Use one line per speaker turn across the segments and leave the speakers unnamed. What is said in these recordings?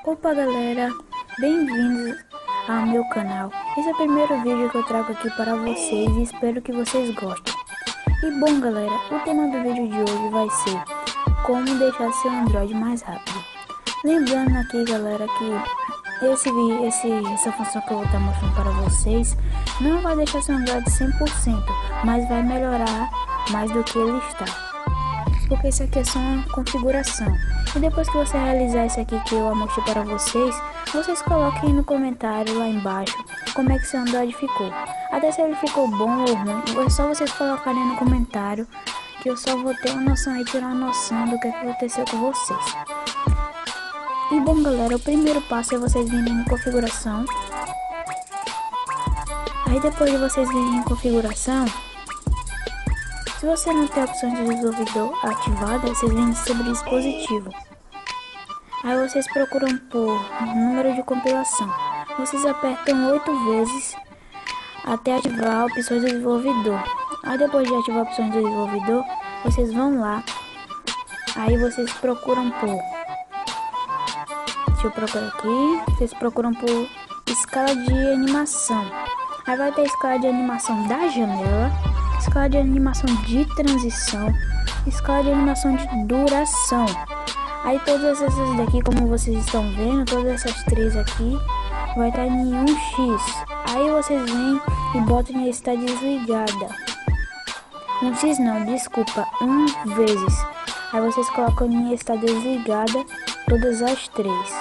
Opa galera, bem-vindos ao meu canal. Esse é o primeiro vídeo que eu trago aqui para vocês e espero que vocês gostem. E bom galera, o tema do vídeo de hoje vai ser como deixar seu Android mais rápido. Lembrando aqui galera que essa função que eu vou estar mostrando para vocês não vai deixar seu Android 100%, mas vai melhorar mais do que ele está. Porque isso aqui é só uma configuração. E depois que você realizar isso aqui que eu mostrei para vocês, vocês coloquem no comentário lá embaixo como é que seu Android ficou. Até se ele ficou bom ou ruim, é só vocês colocarem no comentário que eu só vou ter uma noção e tirar uma noção do que aconteceu com vocês. E bom galera, o primeiro passo é vocês virem em configuração. Aí depois de vocês virem em configuração, se você não tem a opção de desenvolvedor ativada, vocês vêm sobre dispositivo. Aí vocês procuram por número de compilação. Vocês apertam 8 vezes até ativar a opção de desenvolvedor. Aí depois de ativar a opção de desenvolvedor, vocês vão lá. Aí vocês procuram por... Deixa eu procurar aqui. Vocês procuram por escala de animação. Aí vai ter a escala de animação da janela, escala de animação de transição, escala de animação de duração. Aí todas essas daqui, como vocês estão vendo, todas essas três aqui vai estar em 1x. Aí vocês vêm e botam em está desligada. 1x não, desculpa, 1 vezes. Aí vocês colocam em está desligada todas as três.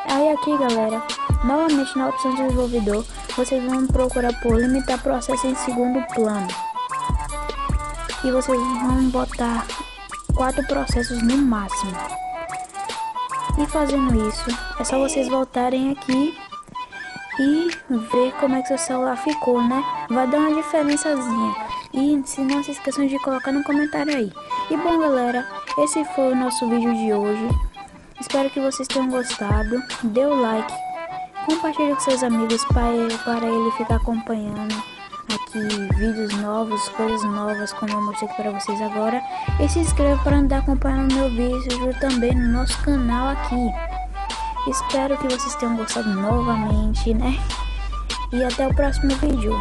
Aí aqui galera, novamente na opção de desenvolvedor, vocês vão procurar por limitar processo em segundo plano. E vocês vão botar 4 processos no máximo. E fazendo isso, é só vocês voltarem aqui e ver como é que seu celular ficou, né? Vai dar uma diferençazinha. E se não se esqueçam de colocar no comentário aí. E bom galera, esse foi o nosso vídeo de hoje. Espero que vocês tenham gostado. Dê o like, compartilhe com seus amigos para ele ficar acompanhando aqui vídeos novos, coisas novas como eu mostrei aqui para vocês agora. E se inscreva para andar acompanhando meu vídeo também no nosso canal aqui. Espero que vocês tenham gostado novamente, né? E até o próximo vídeo.